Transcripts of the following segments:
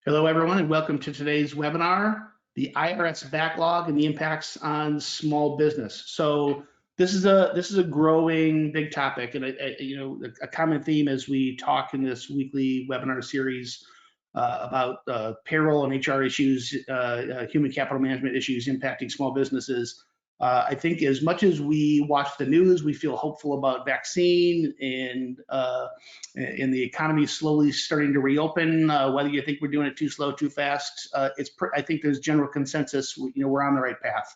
Hello, everyone, and welcome to today's webinar, the IRS backlog and the impacts on small business. So this is a growing big topic, and a common theme as we talk in this weekly webinar series about payroll and HR issues, human capital management issues impacting small businesses. I think as much as we watch the news, we feel hopeful about vaccine and the economy slowly starting to reopen. Whether you think we're doing it too slow, too fast, I think there's general consensus. We're on the right path.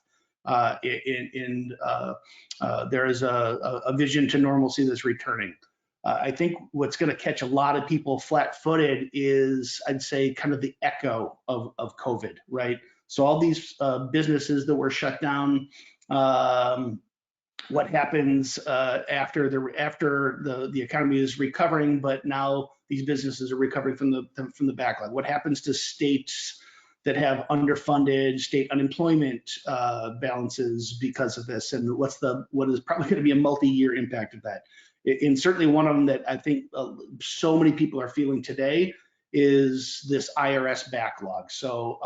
There is a vision to normalcy that's returning. I think what's going to catch a lot of people flat-footed is, I'd say, kind of the echo of COVID, right? So all these businesses that were shut down, what happens after the economy is recovering, but now these businesses are recovering from the backlog? What happens to states that have underfunded state unemployment balances because of this, and what is probably going to be a multi-year impact of that? And certainly one of them that I think so many people are feeling today is this IRS backlog. So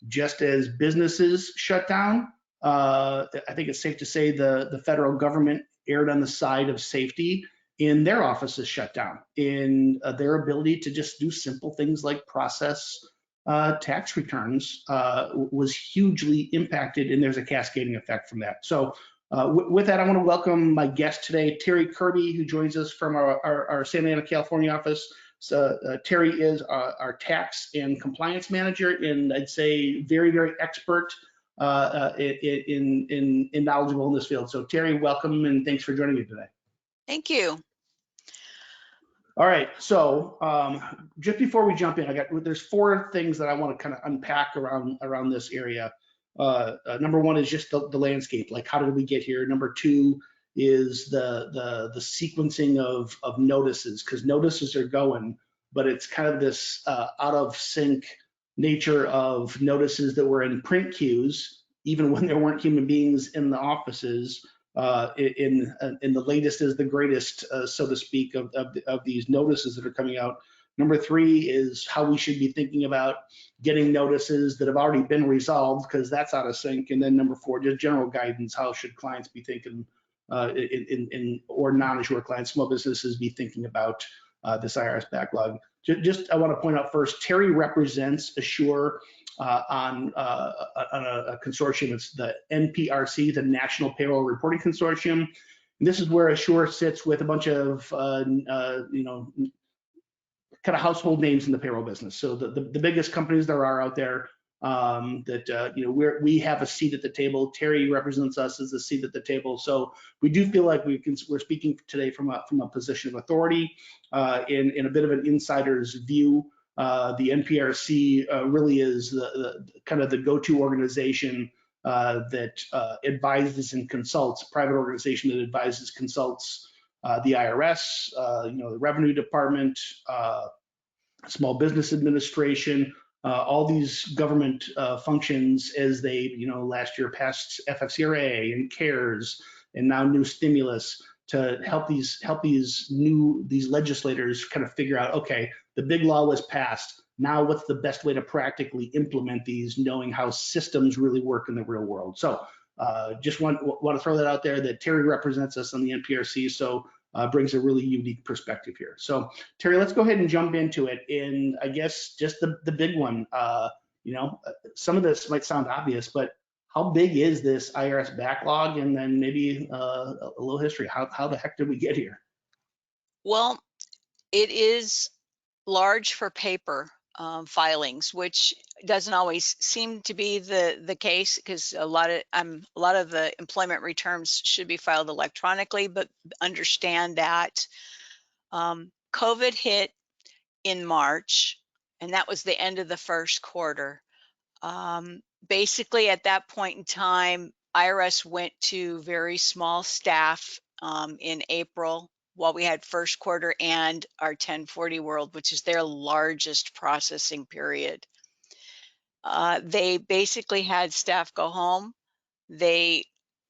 just as businesses shut down, I think it's safe to say the federal government erred on the side of safety in their offices shut down, in their ability to just do simple things like process tax returns was hugely impacted, and there's a cascading effect from that. So with that, I want to welcome my guest today, Terry Kirby, who joins us from our Santa Ana, California office. So Terry is our tax and compliance manager, and I'd say very, very expert in knowledgeable in this field. So Terry, welcome, and thanks for joining me today. Thank you. All right, so just before we jump in, there's four things that I want to kind of unpack around this area. Number one is just the landscape, like how did we get here? Number two is the sequencing of notices, because notices are going, but it's kind of this out of sync nature of notices that were in print queues, even when there weren't human beings in the offices. In the latest is the greatest, so to speak, of these notices that are coming out. Number three is how we should be thinking about getting notices that have already been resolved, because that's out of sync. And then number four, just general guidance. How should clients be thinking, or non-Assure clients, small businesses, be thinking about this IRS backlog? Just I want to point out first, Terry represents Assure on a consortium. It's the NPRC, the National Payroll Reporting Consortium. And this is where Assure sits with a bunch of kind of household names in the payroll business. So the biggest companies there are out there we have a seat at the table. Terry represents us as a seat at the table. So we do feel like we're speaking today from a position of authority, in a bit of an insider's view. The NPRC really is the kind of the go-to organization that advises and consults, private organization that advises, consults the IRS, the Revenue Department, Small Business Administration, all these government functions as they, last year passed FFCRA and CARES, and now new stimulus to help these legislators kind of figure out, okay, the big law was passed. Now what's the best way to practically implement these, knowing how systems really work in the real world? So just want to throw that out there, that Terry represents us on the NPRC, so brings a really unique perspective here. So Terry, let's go ahead and jump into it. And I guess just the big one, some of this might sound obvious, but how big is this IRS backlog? And then maybe a little history. How the heck did we get here? Well, it is large for paper filings, which doesn't always seem to be the case, because a lot of the employment returns should be filed electronically. But understand that COVID hit in March, and that was the end of the first quarter. Basically, at that point in time, IRS went to very small staff in April, while we had first quarter and our 1040 world, which is their largest processing period. They basically had staff go home. They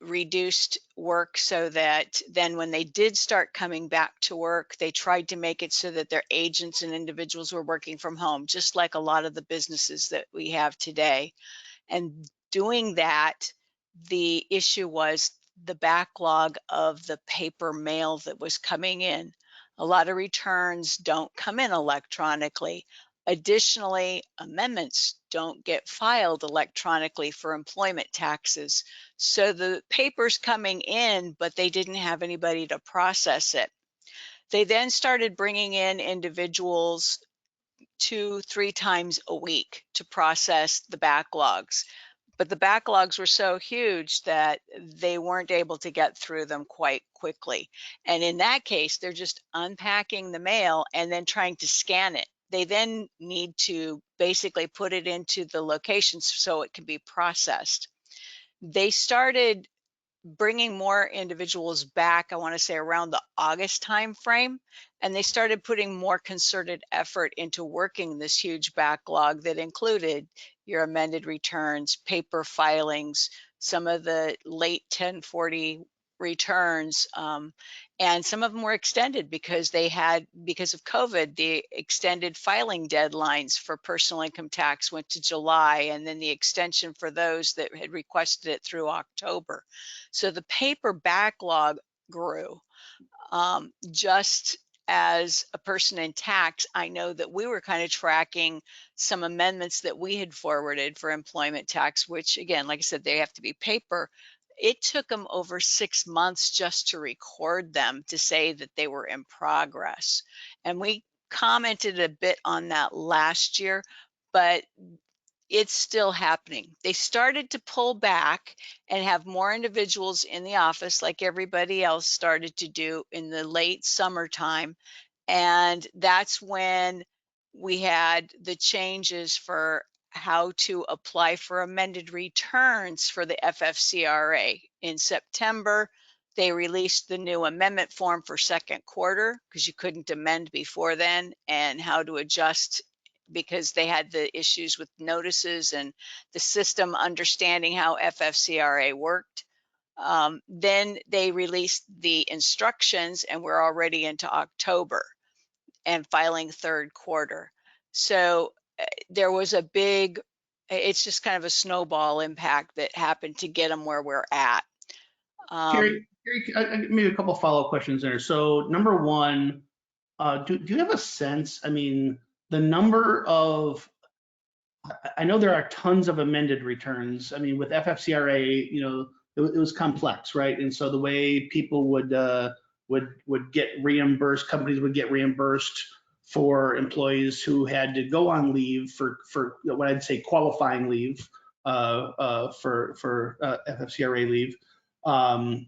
reduced work so that then when they did start coming back to work, they tried to make it so that their agents and individuals were working from home, just like a lot of the businesses that we have today. And doing that, the issue was the backlog of the paper mail that was coming in. A lot of returns don't come in electronically. Additionally, amendments don't get filed electronically for employment taxes. So the paper's coming in, but they didn't have anybody to process it. They then started bringing in individuals 2, 3 times a week to process the backlogs. But the backlogs were so huge that they weren't able to get through them quite quickly. And in that case, they're just unpacking the mail and then trying to scan it. They then need to basically put it into the locations so it can be processed. They started bringing more individuals back, I want to say around the August timeframe, and they started putting more concerted effort into working this huge backlog that included your amended returns, paper filings, some of the late 1040 returns, and some of them were extended because because of COVID, the extended filing deadlines for personal income tax went to July, and then the extension for those that had requested it through October. So the paper backlog grew. Just as a person in tax, I know that we were kind of tracking some amendments that we had forwarded for employment tax, which again, like I said, they have to be paper. It took them over 6 months just to record them to say that they were in progress. And we commented a bit on that last year, but it's still happening. They started to pull back and have more individuals in the office like everybody else started to do in the late summertime. And that's when we had the changes for how to apply for amended returns for the FFCRA. In September, they released the new amendment form for second quarter because you couldn't amend before then, and how to adjust because they had the issues with notices and the system understanding how FFCRA worked. Then they released the instructions, and we're already into October and filing third quarter. So there was a big, it's just kind of a snowball impact that happened to get them where we're at. Carrie, maybe a couple follow-up questions there. So number one, do you have a sense, I mean, the number of, I know there are tons of amended returns. I mean, with FFCRA, you know, it was complex, right? And so the way people would get reimbursed, companies would get reimbursed for employees who had to go on leave for what I'd say qualifying leave for FFCRA leave.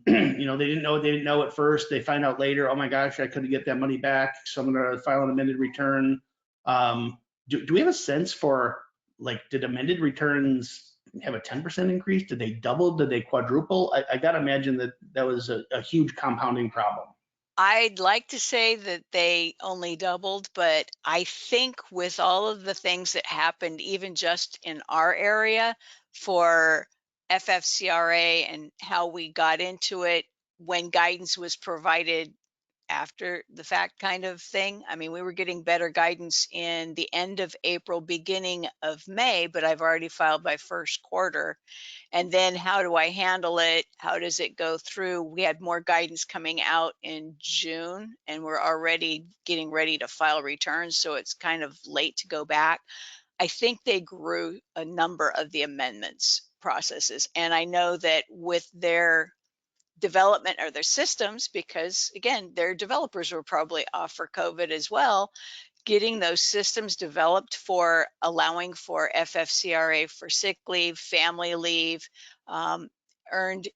You know, they didn't know at first. They find out later, oh my gosh, I couldn't get that money back, so I'm going to file an amended return. Do we have a sense for, like, did amended returns have a 10% increase? Did they double? Did they quadruple? I got to imagine that that was a huge compounding problem. I'd like to say that they only doubled, but I think with all of the things that happened, even just in our area for FFCRA and how we got into it when guidance was provided after the fact kind of thing. I mean, we were getting better guidance in the end of April, beginning of May, but I've already filed by first quarter. And then how do I handle it? How does it go through? We had more guidance coming out in June, and we're already getting ready to file returns. So it's kind of late to go back. I think they grew a number of the amendments processes. And I know that with their development or their systems, because again, their developers were probably off for COVID as well, getting those systems developed for allowing for FFCRA for sick leave, family leave, earned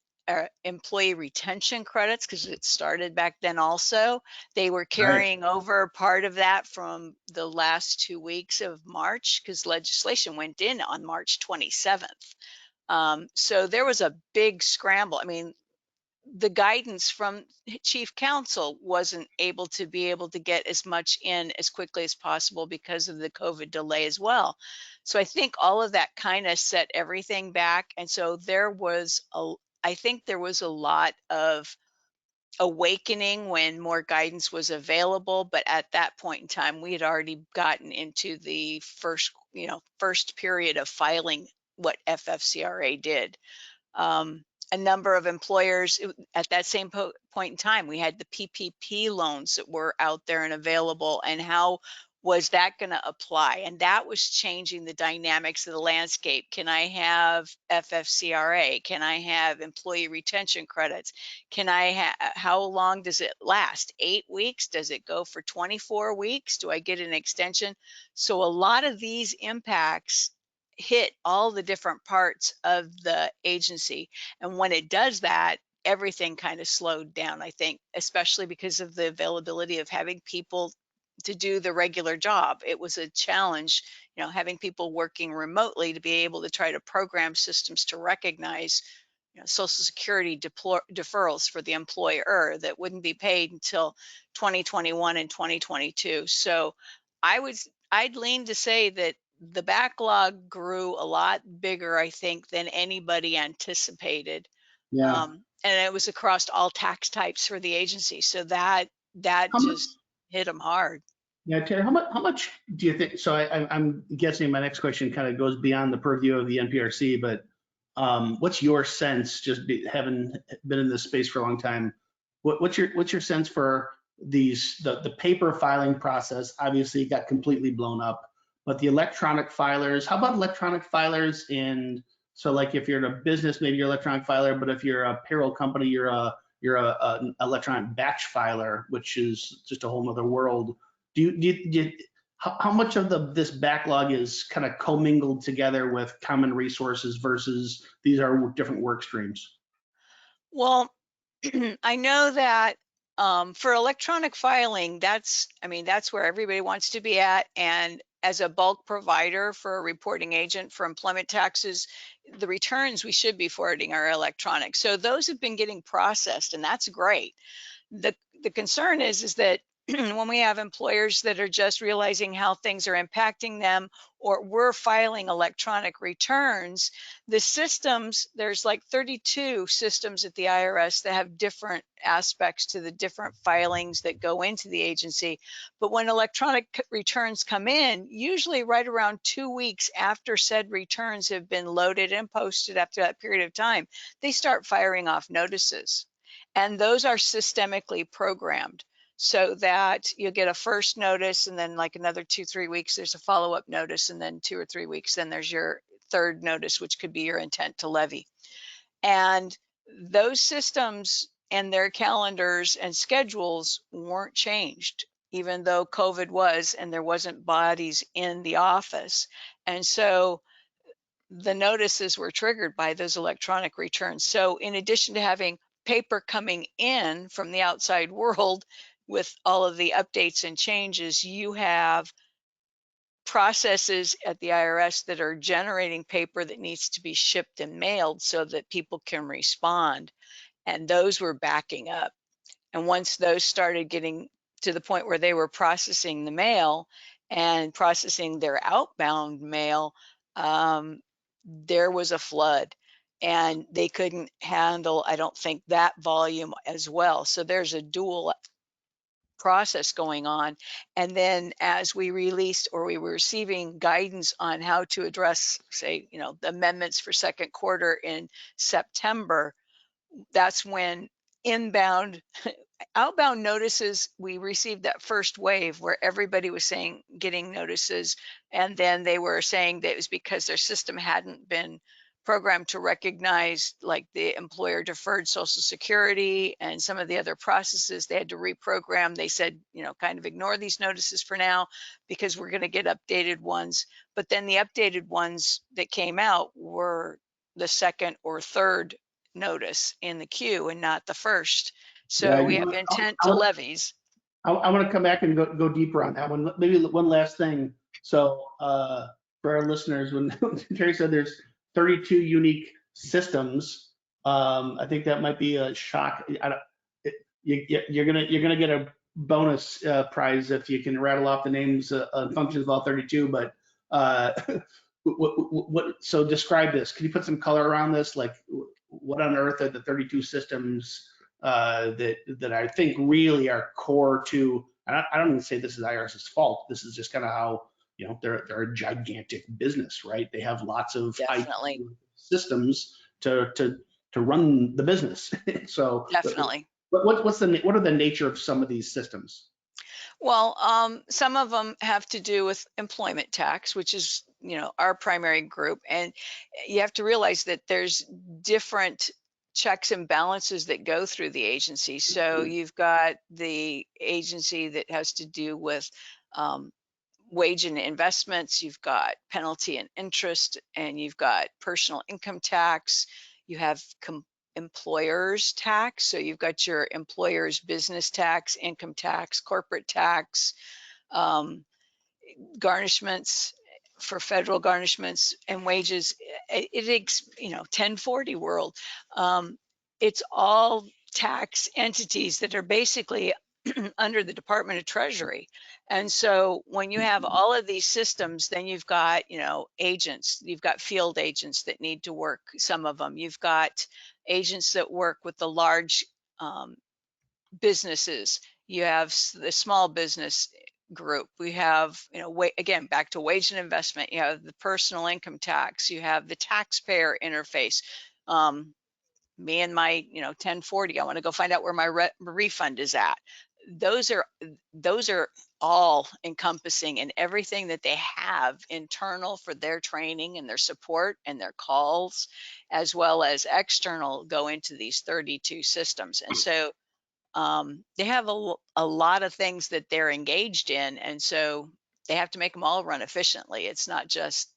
employee retention credits, because it started back then also. They were Right. carrying over part of that from the last 2 weeks of March because legislation went in on March 27th. So there was a big scramble. I mean, the guidance from chief counsel wasn't able to get as much in as quickly as possible because of the COVID delay as well. So I think all of that kind of set everything back. And so there was I think there was a lot of awakening when more guidance was available, but at that point in time, we had already gotten into the first period of filing what FFCRA did. um, a number of employers at that same point in time, we had the PPP loans that were out there and available, and how was that going to apply? And that was changing the dynamics of the landscape. Can I have FFCRA? Can I have employee retention credits? How long does it last? 8 weeks? Does it go for 24 weeks? Do I get an extension? So a lot of these impacts hit all the different parts of the agency. And when it does that, everything kind of slowed down, I think, especially because of the availability of having people to do the regular job. It was a challenge, having people working remotely to be able to try to program systems to recognize Social Security deferrals for the employer that wouldn't be paid until 2021 and 2022. So I'd lean to say that the backlog grew a lot bigger, I think, than anybody anticipated. Yeah. And it was across all tax types for the agency. So that How much? just hit them hard. Yeah, Terry, how much do you think? So I'm guessing my next question kind of goes beyond the purview of the NPRC, but what's your sense, just having been in this space for a long time? What's your sense for the paper filing process? Obviously, got completely blown up, but the electronic filers. How about electronic filers? And so, like, if you're in a business, maybe you're an electronic filer, but if you're a payroll company, an electronic batch filer, which is just a whole nother world. How much of this backlog is kind of commingled together with common resources versus these are different work streams? Well, I know that for electronic filing, that's where everybody wants to be at. And as a bulk provider for a reporting agent for employment taxes, the returns we should be forwarding are electronic. So those have been getting processed, and that's great. The concern is that when we have employers that are just realizing how things are impacting them, or we're filing electronic returns, the systems, there's like 32 systems at the IRS that have different aspects to the different filings that go into the agency. But when electronic returns come in, usually right around 2 weeks after said returns have been loaded and posted, after that period of time, they start firing off notices. And those are systemically programmed so that you'll get a first notice, and then like another 2-3 weeks, there's a follow-up notice, and then 2 or 3 weeks, then there's your third notice, which could be your intent to levy. And those systems and their calendars and schedules weren't changed, even though COVID was, and there wasn't bodies in the office. And so the notices were triggered by those electronic returns. So in addition to having paper coming in from the outside world with all of the updates and changes, you have processes at the IRS that are generating paper that needs to be shipped and mailed so that people can respond. And those were backing up. And once those started getting to the point where they were processing the mail and processing their outbound mail, there was a flood, and they couldn't handle, I don't think, that volume as well. So there's a dual process going on. And then as we released, or we were receiving guidance on how to address, say, the amendments for second quarter in September, that's when inbound outbound notices, we received that first wave where everybody was saying, getting notices, and then they were saying that it was because their system hadn't been programmed to recognize, like, the employer deferred Social Security and some of the other processes. They had to reprogram. They said, kind of ignore these notices for now because we're going to get updated ones. But then the updated ones that came out were the second or third notice in the queue and not the first. Yeah, So we have intent to levies. I want to come back and go deeper on that one. Maybe one last thing. So for our listeners, when Terry said there's 32 unique systems, I think that might be a shock. You're gonna get a bonus prize if you can rattle off the names and functions of all 32. But so describe this. Can you put some color around this? Like, what on earth are the 32 systems that I think really are core to. I don't even say this is IRS's fault. This is just kind of how, they're a gigantic business, right? They have lots of IT Definitely, systems to run the business. So definitely. what are the nature of some of these systems? Well, some of them have to do with employment tax, which is, our primary group. And you have to realize that there's different checks and balances that go through the agency. So you've got the agency that has to do with um, wage and investments, you've got penalty and interest, and you've got personal income tax. You have employer's tax. So you've got your employer's business tax, income tax, corporate tax, um, garnishments for federal garnishments and wages. It 1040 world. Um, it's all tax entities that are basically under the Department of Treasury. And so when you have all of these systems, then you've got, agents, you've got field agents that need to work, some of them. You've got agents that work with the large um, businesses. You have the small business group. We have, again, back to wage and investment. You have the personal income tax. You have the taxpayer interface. Me and my 1040, I want to go find out where my refund is at. Those are all encompassing, and everything that they have internal for their training and their support and their calls, as well as external, go into these 32 systems. And so they have a lot of things that they're engaged in, and so they have to make them all run efficiently. It's not just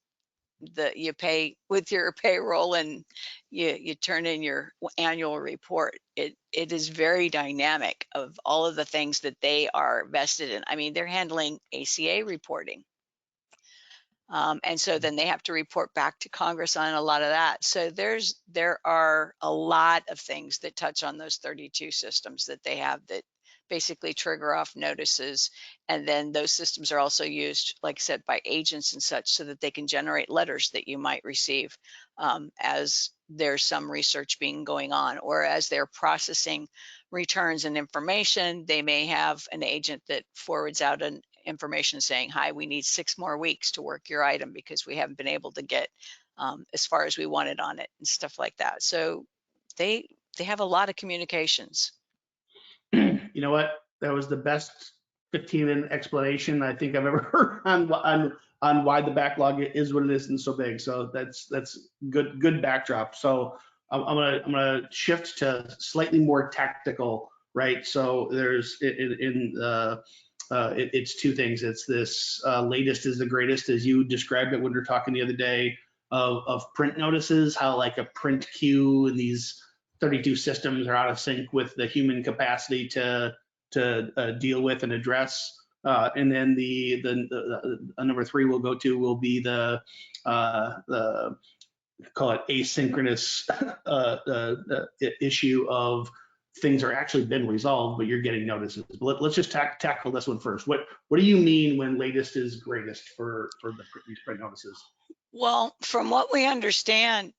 you pay with your payroll and you turn in your annual report. It is very dynamic of all of the things that they are vested in. I mean, they're handling ACA reporting. And so then they have to report back to Congress on a lot of that. So there are a lot of things that touch on those 32 systems that they have that basically trigger off notices. And then those systems are also used, like I said, by agents and such, so that they can generate letters that you might receive as there's some research being going on, or as they're processing returns and information. They may have an agent that forwards out an information saying, hi, we need 6 more weeks to work your item because we haven't been able to get as far as we wanted on it, and stuff like that. So they have a lot of communications. You know what? That was the best 15-minute explanation I think I've ever heard on why the backlog is what it is and so big. So that's good backdrop. So I'm gonna shift to slightly more tactical, right? So there's it's two things. It's this latest is the greatest, as you described it when we were talking the other day, of print notices, how like a print queue and these 32 systems are out of sync with the human capacity to deal with and address. And then the number three we'll go to will be the call it asynchronous issue of things are actually been resolved, but you're getting notices. But let's just tackle this one first. What do you mean when latest is greatest for these print notices? Well, from what we understand,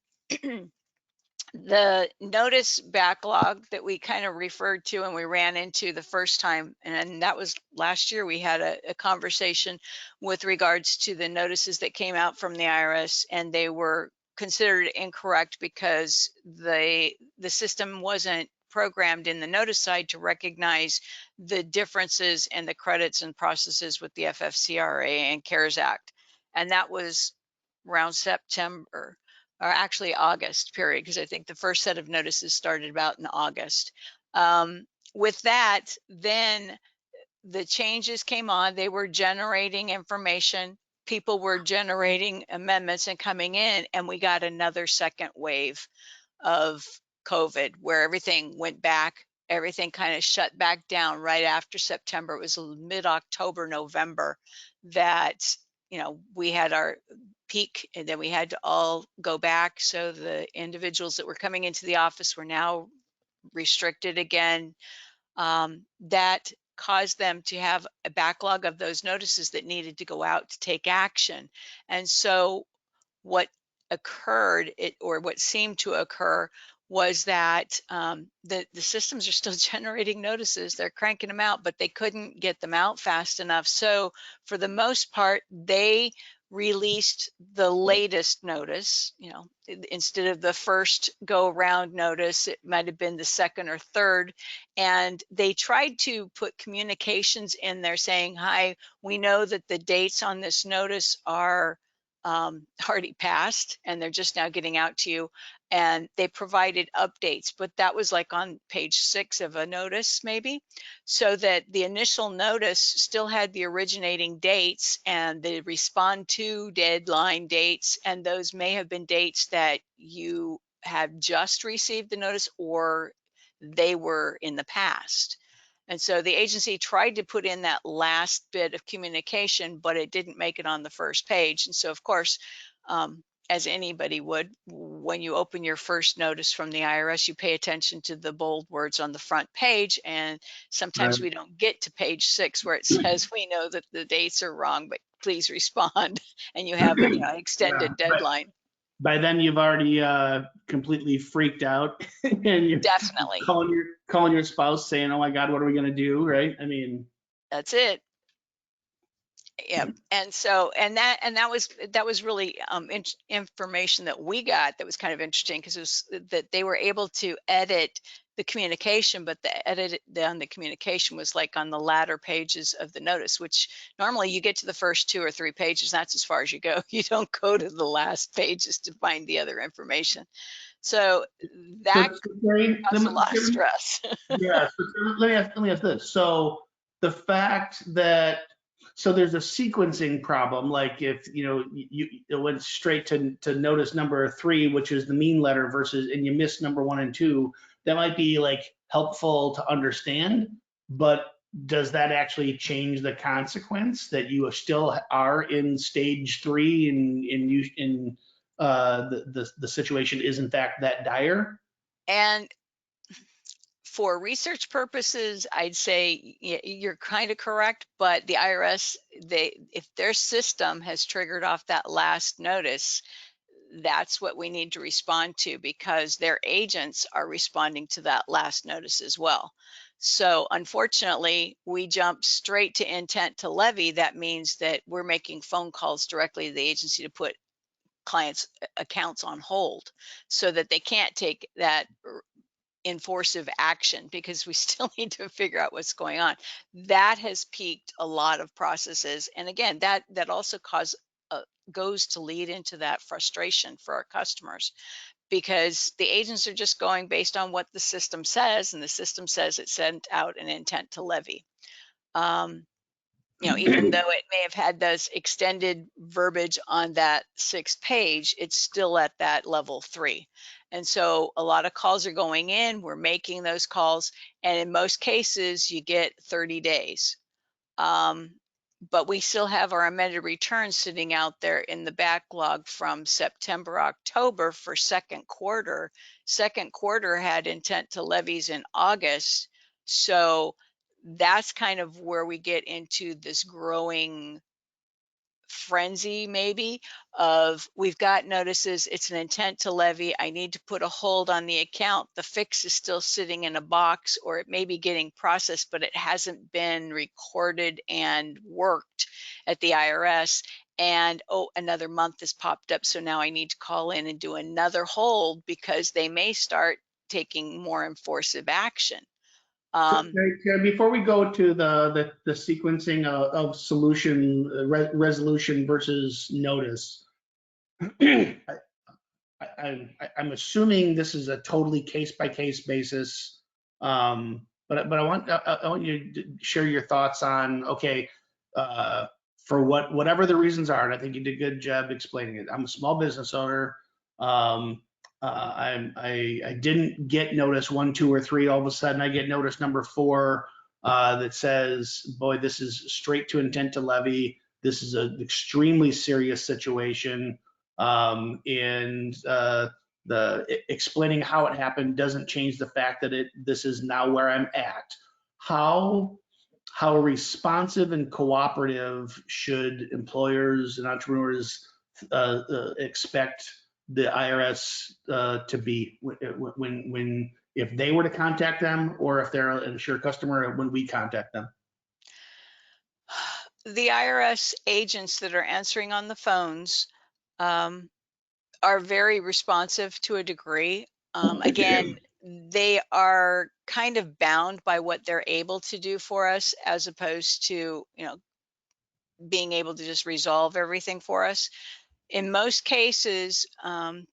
the notice backlog that we kind of referred to and we ran into the first time, and that was last year, we had a conversation with regards to the notices that came out from the IRS, and they were considered incorrect because the system wasn't programmed in the notice side to recognize the differences and the credits and processes with the FFCRA and CARES Act. And that was around September, or actually August period, because I think the first set of notices started about in August. With that, then the changes came on. They were generating information. People were generating amendments and coming in, and we got another second wave of COVID where everything went back. Everything kind of shut back down right after September. It was mid-October, November that, we had our peak, and then we had to all go back. So the individuals that were coming into the office were now restricted again. That caused them to have a backlog of those notices that needed to go out to take action. And so what occurred, or what seemed to occur, was that the systems are still generating notices. They're cranking them out, but they couldn't get them out fast enough. So for the most part, they released the latest notice. Instead of the first go around notice, it might have been the second or third. And they tried to put communications in there saying, hi, we know that the dates on this notice are already passed and they're just now getting out to you. And they provided updates, but that was like on page 6 of a notice maybe, so that the initial notice still had the originating dates and the respond to deadline dates, and those may have been dates that you have just received the notice or they were in the past. And so the agency tried to put in that last bit of communication, but it didn't make it on the first page. And so, of course, as anybody would, when you open your first notice from the IRS, you pay attention to the bold words on the front page. And sometimes we don't get to page 6 where it says, we know that the dates are wrong, but please respond. And you have an extended Yeah, deadline. by then you've already completely freaked out and you're Definitely. calling your spouse saying, oh my God, what are we going to do? Right. I mean, That's it. Yeah. And so, that was really information that we got that was kind of interesting, because it was that they were able to edit the communication, but the edit on the communication was like on the latter pages of the notice, which normally you get to the first 2 or 3 pages. That's as far as you go. You don't go to the last pages to find the other information. So that so Terry, caused a lot of stress. yeah. So let me ask this. So the fact that so there's a sequencing problem, like if you it went straight to notice number 3, which is the mean letter, versus and you missed number 1 and 2, that might be like helpful to understand, but does that actually change the consequence that you still are in stage 3 and the situation is in fact that dire? And for research purposes, I'd say you're kind of correct, but the IRS, if their system has triggered off that last notice, that's what we need to respond to, because their agents are responding to that last notice as well. So unfortunately, we jump straight to intent to levy. That means that we're making phone calls directly to the agency to put clients' accounts on hold so that they can't take that enforctive action, because we still need to figure out what's going on. That has piqued a lot of processes. And again, that also goes to lead into that frustration for our customers, because the agents are just going based on what the system says, and the system says it sent out an intent to levy. Even though it may have had this extended verbiage on that 6th page, it's still at that level 3. And so a lot of calls are going in, we're making those calls, and in most cases you get 30 days. But we still have our amended returns sitting out there in the backlog from September, October for second quarter. Second quarter had intent to levies in August. So that's kind of where we get into this growing frenzy, maybe, of we've got notices, it's an intent to levy, I need to put a hold on the account, the fix is still sitting in a box, or it may be getting processed, but it hasn't been recorded and worked at the IRS. And oh, another month has popped up, so now I need to call in and do another hold, because they may start taking more enforcement action. So, before we go to the sequencing of solution resolution versus notice, I'm assuming this is a totally case by case basis, but I want you to share your thoughts on, okay, for whatever the reasons are, and I think you did a good job explaining it. I'm a small business owner. I didn't get notice 1, 2, or 3. All of a sudden, I get notice number 4 that says, "Boy, this is straight to intent to levy. This is an extremely serious situation." And the explaining how it happened doesn't change the fact that this is now where I'm at. How responsive and cooperative should employers and entrepreneurs expect the IRS to be when if they were to contact them, or if they're an insured customer when we contact them? The IRS agents that are answering on the phones um, are very responsive to a degree. Again, they are kind of bound by what they're able to do for us, as opposed to, being able to just resolve everything for us. In most cases,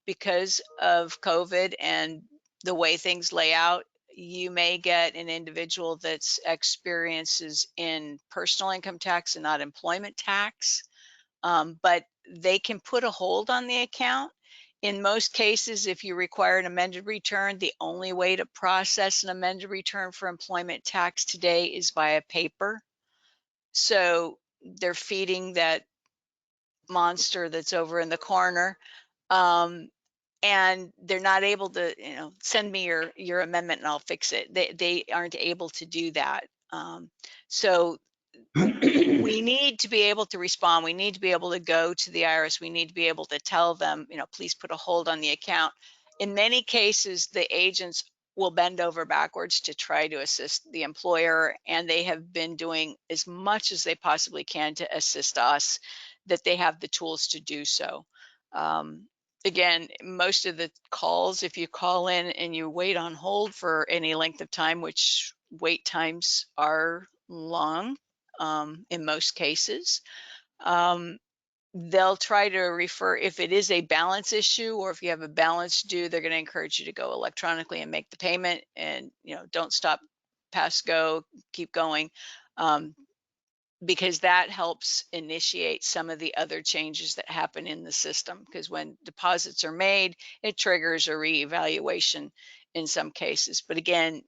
because of COVID and the way things lay out, you may get an individual that's experiences in personal income tax and not employment tax, but they can put a hold on the account. In most cases, if you require an amended return, the only way to process an amended return for employment tax today is via paper. So they're feeding that monster that's over in the corner. Um, and they're not able to, send me your amendment and I'll fix it. They aren't able to do that. So we need to be able to respond. We need to be able to go to the IRS. We need to be able to tell them, please put a hold on the account. In many cases, the agents will bend over backwards to try to assist the employer, and they have been doing as much as they possibly can to assist us, that they have the tools to do so. Um, Again, most of the calls, if you call in and you wait on hold for any length of time, which wait times are long, in most cases. They'll try to refer, if it is a balance issue or if you have a balance due, they're going to encourage you to go electronically and make the payment, and don't stop past go, keep going, because that helps initiate some of the other changes that happen in the system. Because when deposits are made, it triggers a reevaluation in some cases. But again,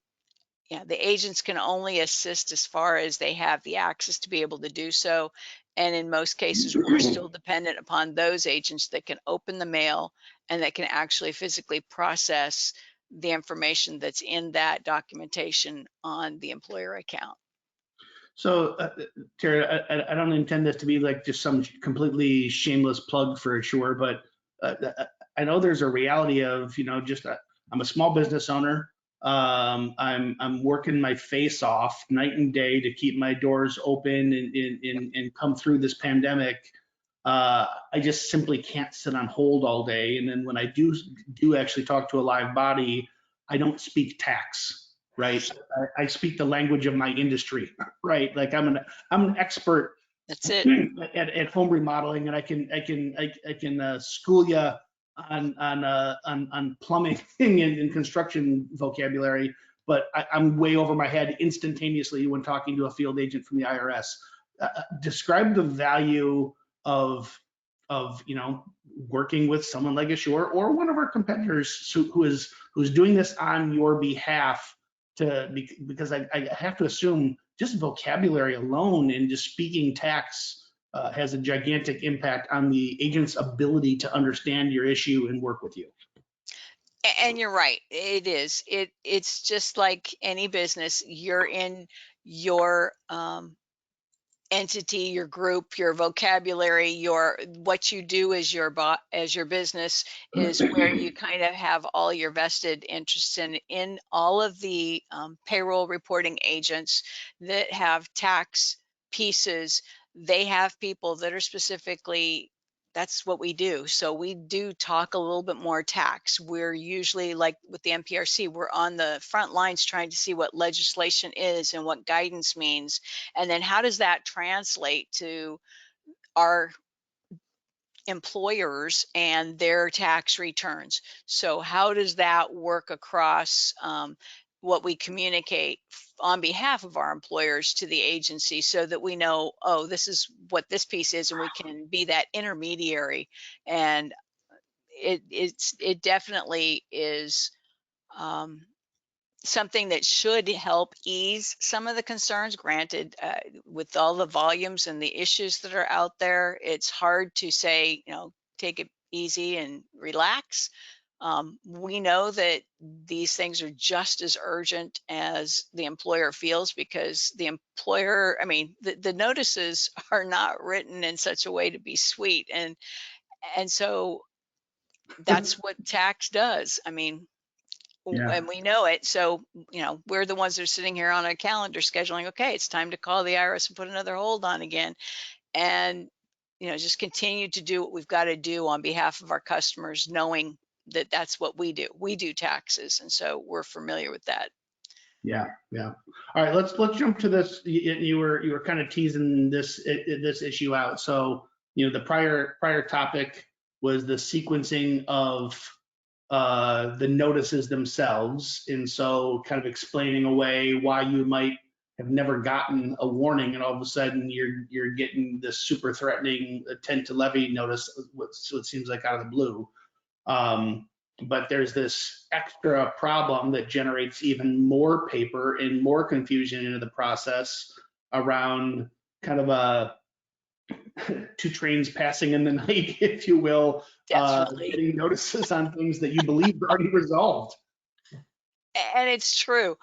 yeah, the agents can only assist as far as they have the access to be able to do so. And in most cases, we're still dependent upon those agents that can open the mail and that can actually physically process the information that's in that documentation on the employer account. So, Terry, I don't intend this to be like just some completely shameless plug for sure, but I know there's a reality of, just I'm a small business owner. I'm working my face off night and day to keep my doors open and come through this pandemic. I just simply can't sit on hold all day. And then when I do actually talk to a live body, I don't speak tax, right? I speak the language of my industry, right? Like I'm an expert That's it. at home remodeling, and I can school you on plumbing and construction vocabulary, but I'm way over my head instantaneously when talking to a field agent from the IRS. Describe the value of working with someone like Assure or one of our competitors who's doing this on your behalf, because I have to assume just vocabulary alone and just speaking tax has a gigantic impact on the agent's ability to understand your issue and work with you. And you're right, it is. It's just like any business. You're in your entity, your group, your vocabulary, your what you do as as your business is where you kind of have all your vested interests in all of the payroll reporting agents that have tax pieces. They have people that are specifically, that's what we do. So we do talk a little bit more tax. We're usually, like with the MPRC, we're on the front lines trying to see what legislation is and what guidance means. And then how does that translate to our employers and their tax returns? So how does that work across what we communicate on behalf of our employers to the agency, so that we know, oh, this is what this piece is, and we can be that intermediary. And it definitely is um, something that should help ease some of the concerns. Granted, with all the volumes and the issues that are out there, it's hard to say, take it easy and relax. We know that these things are just as urgent as the employer feels, because the employer, I mean, the notices are not written in such a way to be sweet. And so that's what tax does. I mean, Yeah, and we know it. So, we're the ones that are sitting here on a calendar scheduling, okay, it's time to call the IRS and put another hold on again. And, just continue to do what we've got to do on behalf of our customers, knowing that that's what we do. We do taxes. And so we're familiar with that. yeah, yeah. All right, let's jump to this. You were kind of teasing this issue out. So, the prior topic was the sequencing of the notices themselves, and so kind of explaining away why you might have never gotten a warning, and all of a sudden you're getting this super threatening intent to levy notice, so it seems like out of the blue. Um, but there's this extra problem that generates even more paper and more confusion into the process around kind of a two trains passing in the night, if you will, Definitely. getting notices on things that you believe are already resolved. And it's true.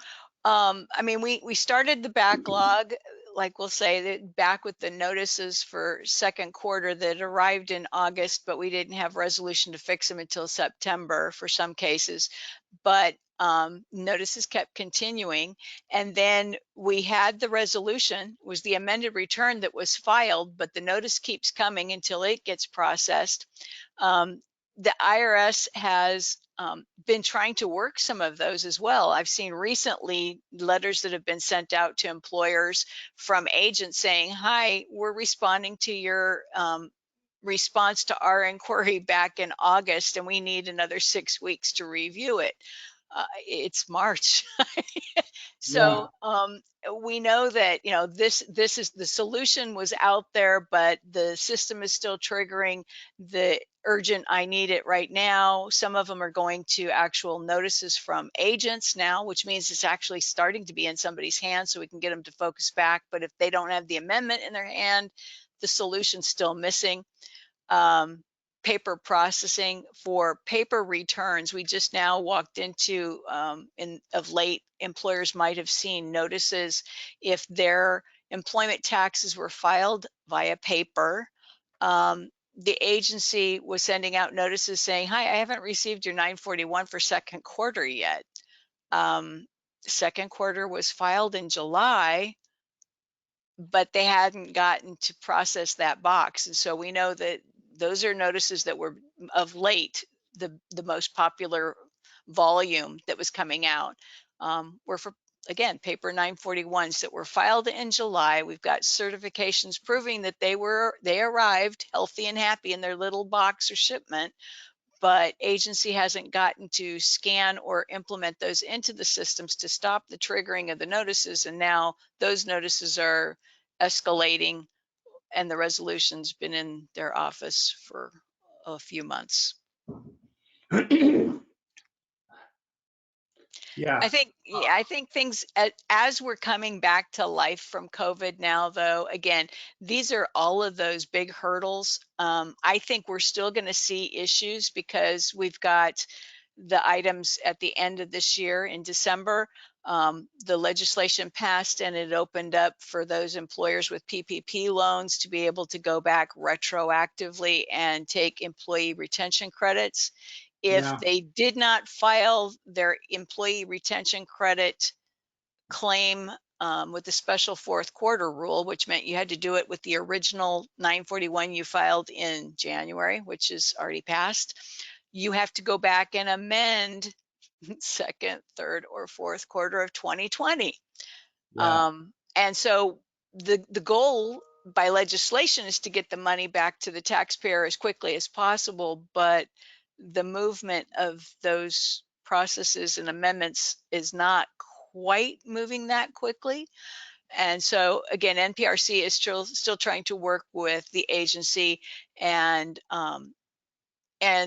I mean, we started the backlog, like we'll say that back with the notices for second quarter that arrived in August, but we didn't have resolution to fix them until September for some cases. But notices kept continuing, and then we had the resolution, was the amended return that was filed, but the notice keeps coming until it gets processed. The IRS has been trying to work some of those as well. I've seen recently letters that have been sent out to employers from agents saying, hi, we're responding to your response to our inquiry back in August, and we need another 6 weeks to review it. It's March. Yeah. So we know that this is the solution was out there, but the system is still triggering the urgent I need it right now. Some of them are going to actual notices from agents now, which means it's actually starting to be in somebody's hands so we can get them to focus back. But if they don't have the amendment in their hand, the solution's still missing. Paper processing for paper returns. We just now walked into, of late, employers might have seen notices if their employment taxes were filed via paper. The agency was sending out notices saying, hi, I haven't received your 941 for second quarter yet. Second quarter was filed in July, but they hadn't gotten to process that box. And so we know that those are notices that were of late, the most popular volume that was coming out, were for, again, paper 941s that were filed in July. We've got certifications proving that they arrived healthy and happy in their little box or shipment, but agency hasn't gotten to scan or implement those into the systems to stop the triggering of the notices. And now those notices are escalating, and the resolution's been in their office for a few months. Yeah. I think things as we're coming back to life from COVID now, though, again, these are all of those big hurdles. I think we're still going to see issues because we've got the items at the end of this year in December. The legislation passed and it opened up for those employers with PPP loans to be able to go back retroactively and take employee retention credits. If Yeah. they did not file their employee retention credit claim with the special fourth quarter rule, which meant you had to do it with the original 941 you filed in January, which is already passed, you have to go back and amend second, third, or fourth quarter of 2020. Yeah. And so the goal by legislation is to get the money back to the taxpayer as quickly as possible, but the movement of those processes and amendments is not quite moving that quickly. And so again, NPRC is still trying to work with the agency and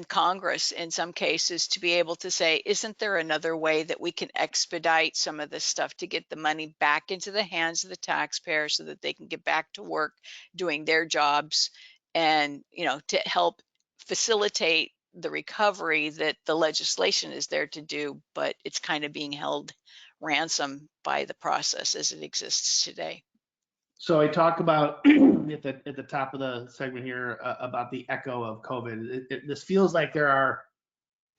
Congress in some cases to be able to say, isn't there another way that we can expedite some of this stuff to get the money back into the hands of the taxpayer so that they can get back to work doing their jobs, and to help facilitate the recovery that the legislation is there to do, but it's kind of being held ransom by the process as it exists today. So I talk about at the top of the segment here about the echo of COVID. This feels like there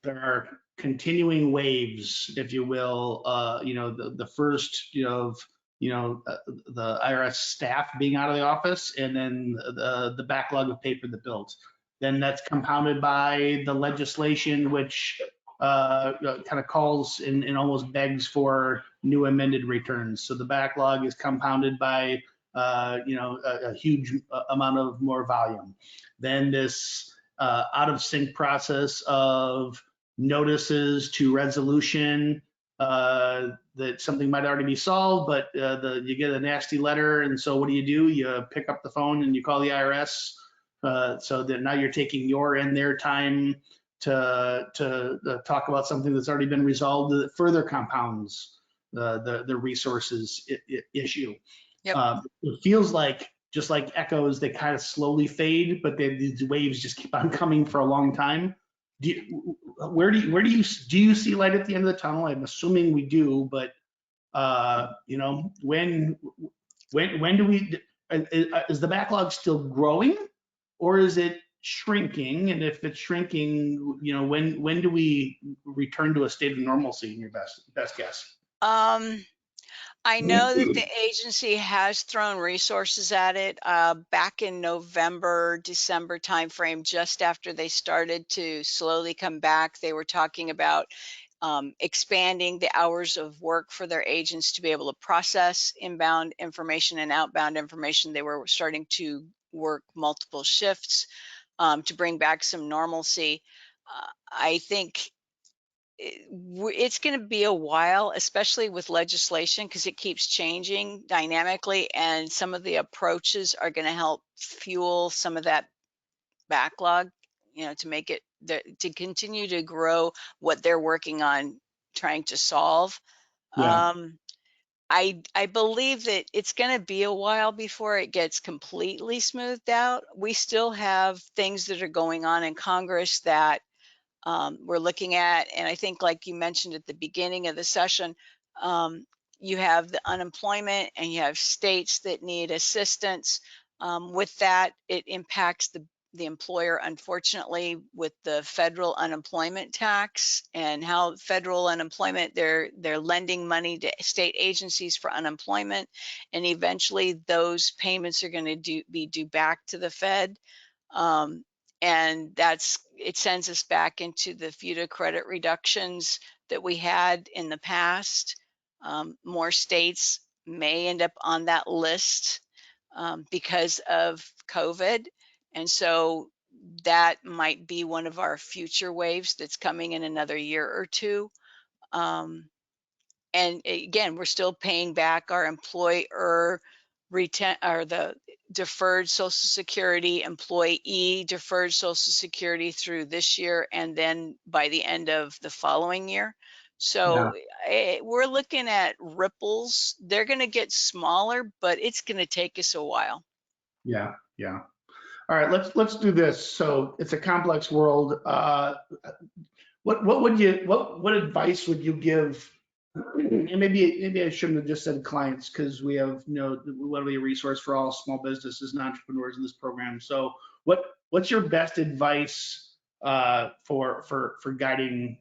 are continuing waves, if you will. The first, the IRS staff being out of the office, and then the backlog of paper that builds. Then that's compounded by the legislation, which kind of calls and almost begs for new amended returns. So the backlog is compounded by a huge amount of more volume. Then this out of sync process of notices to resolution that something might already be solved, but you get a nasty letter, and so what do? You pick up the phone and you call the IRS. So that now you're taking your and their time to talk about something that's already been resolved that further compounds the resources issue. Yep. It feels like just like echoes, they kind of slowly fade, but these waves just keep on coming for a long time. Where do you see light at the end of the tunnel? I'm assuming we do, but when do we? Is the backlog still growing, or is it shrinking? And if it's shrinking, when do we return to a state of normalcy? In your best guess? I know that the agency has thrown resources at it back in November, December timeframe, just after they started to slowly come back. They were talking about expanding the hours of work for their agents to be able to process inbound information and outbound information. They were starting to work multiple shifts to bring back some normalcy. I think it's going to be a while, especially with legislation, because it keeps changing dynamically, and some of the approaches are going to help fuel some of that backlog, to make it to continue to grow what they're working on trying to solve. Yeah, I believe that it's going to be a while before it gets completely smoothed out. We still have things that are going on in Congress that we're looking at. And I think, like you mentioned at the beginning of the session, you have the unemployment and you have states that need assistance. With that, it impacts the employer, unfortunately, with the federal unemployment tax and how federal unemployment, they're lending money to state agencies for unemployment, and eventually those payments are going to be due back to the Fed. And it sends us back into the FUTA credit reductions that we had in the past. More states may end up on that list because of COVID. And so that might be one of our future waves that's coming in another year or two. And again, we're still paying back our employer or the deferred Social Security, employee deferred Social Security through this year, and then by the end of the following year. yeah, So we're looking at ripples. They're going to get smaller, but it's going to take us a while. yeah, yeah. All right, let's do this. So it's a complex world. What advice would you give? And maybe I shouldn't have just said clients, because we want to be a resource for all small businesses and entrepreneurs in this program. So what's your best advice for guiding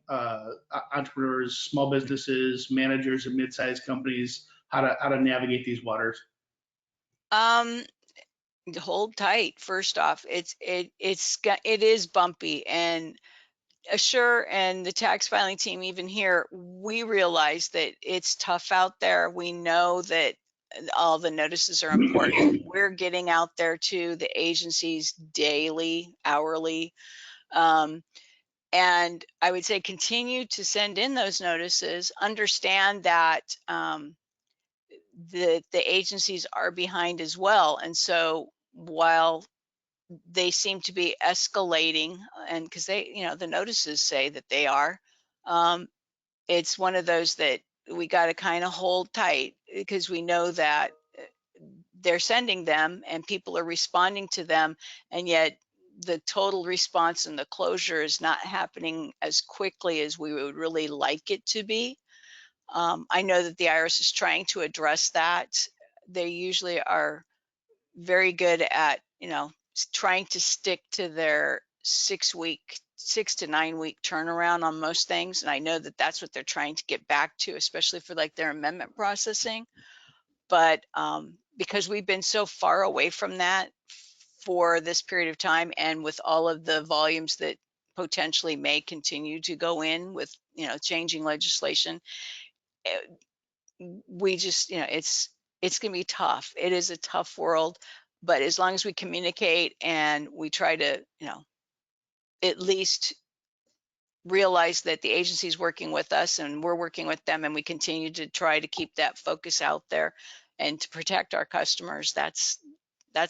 entrepreneurs, small businesses, managers of mid-sized companies, how to navigate these waters? Um, Hold tight. First off, it is bumpy, and Assure and the tax filing team, even here, we realize that it's tough out there. We know that all the notices are important. We're getting out there to the agencies daily, hourly. Um, and I would say continue to send in those notices. Understand that the agencies are behind as well. And so while they seem to be escalating, and because the notices say that they are, um, it's one of those that we got to kind of hold tight, because we know that they're sending them and people are responding to them, and yet the total response and the closure is not happening as quickly as we would really like it to be. I know that the IRS is trying to address that. they usually are very good at, trying to stick to their 6 to 9 week turnaround on most things. And I know that that's what they're trying to get back to, especially for like their amendment processing. But because we've been so far away from that for this period of time, and with all of the volumes that potentially may continue to go in with, changing legislation, eh, we just, it's going to be tough. It is a tough world, but as long as we communicate and we try to, at least realize that the agency is working with us and we're working with them, and we continue to try to keep that focus out there and to protect our customers, that's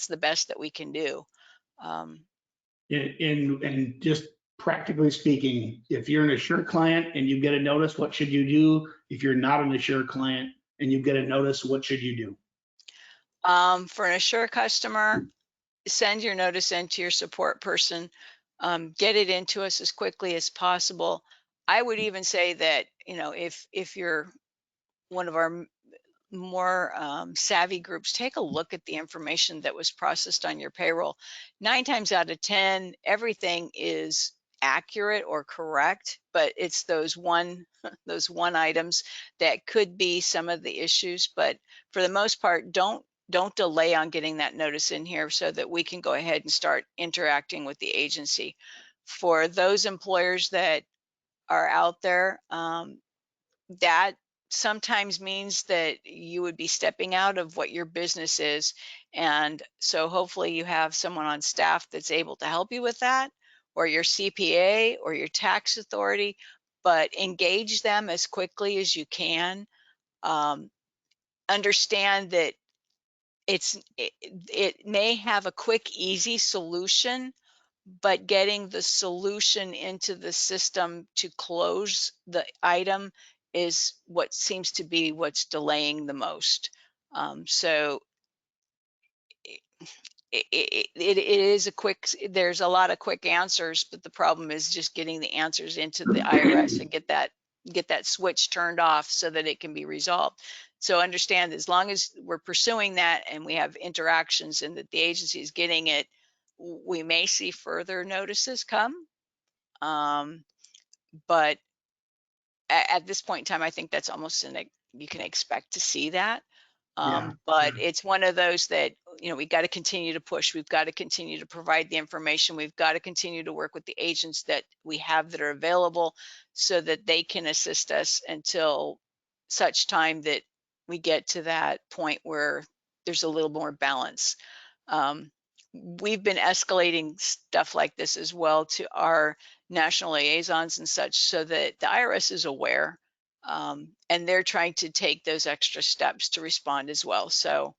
the best that we can do. Um, And just practically speaking, if you're an assured client and you get a notice, what should you do? If you're not an assured client and you get a notice, what should you do? for an Assure customer, send your notice in to your support person. Get it into us as quickly as possible. I would even say that, if you're one of our more savvy groups, take a look at the information that was processed on your payroll. 9 times out of 10, everything is accurate or correct, but it's those one those one items that could be some of the issues. But for the most part, don't delay on getting that notice in here so that we can go ahead and start interacting with the agency. For those employers that are out there, that sometimes means that you would be stepping out of what your business is. And so hopefully you have someone on staff that's able to help you with that, or your CPA or your tax authority, but engage them as quickly as you can. Um, Understand that it may have a quick, easy solution, but getting the solution into the system to close the item is what seems to be what's delaying the most. So it is there's a lot of quick answers, but the problem is just getting the answers into the IRS and get that switch turned off so that it can be resolved. So understand, as long as we're pursuing that and we have interactions and that the agency is getting it, we may see further notices come. But at this point in time, I think that's almost you can expect to see that. Yeah. But it's one of those that, we got to continue to push. We've got to continue to provide the information. We've got to continue to work with the agents that we have that are available so that they can assist us until such time that we get to that point where there's a little more balance. Um, we've been escalating stuff like this as well to our national liaisons and such so that the IRS is aware, and they're trying to take those extra steps to respond as well. So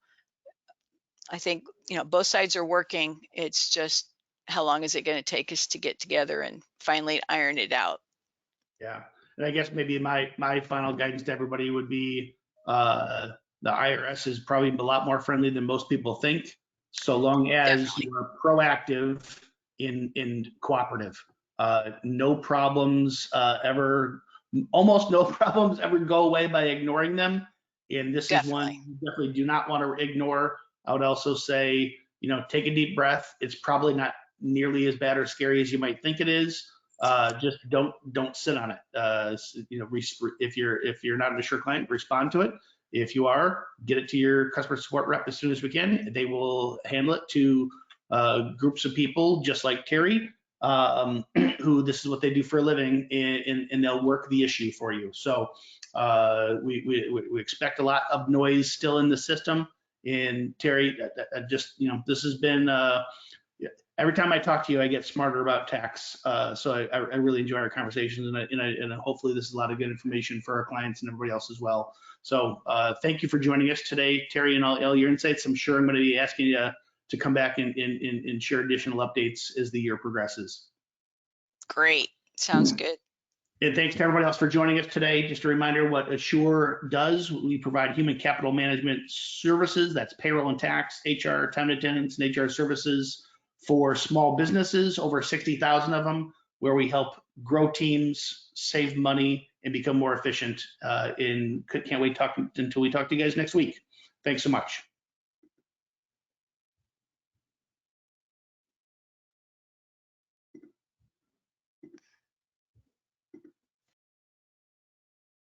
I think, both sides are working. It's just, how long is it going to take us to get together and finally iron it out? Yeah. And I guess maybe my final guidance to everybody would be the IRS is probably a lot more friendly than most people think, so long as Definitely. you are proactive in cooperative. No problems ever, almost no problems ever go away by ignoring them. And this is one Definitely. you definitely do not want to ignore. I would also say, take a deep breath. It's probably not nearly as bad or scary as you might think it is. Just don't sit on it. If you're not an assured client, respond to it. If you are, get it to your customer support rep as soon as we can. They will handle it to groups of people just like Terry, who this is what they do for a living, and they'll work the issue for you. So we expect a lot of noise still in the system. And Terry, just this has been. Every time I talk to you, I get smarter about tax. So I really enjoy our conversations, and hopefully this is a lot of good information for our clients and everybody else as well. So thank you for joining us today, Terry, and all your insights. I'm sure I'm going to be asking you to come back and share additional updates as the year progresses. Great. Sounds good. And thanks to everybody else for joining us today. Just a reminder what Assure does. We provide human capital management services. That's payroll and tax, HR, time and attendance, and HR services for small businesses, over 60,000 of them, where we help grow teams, save money, and become more efficient. Can't wait until we talk to you guys next week. Thanks so much.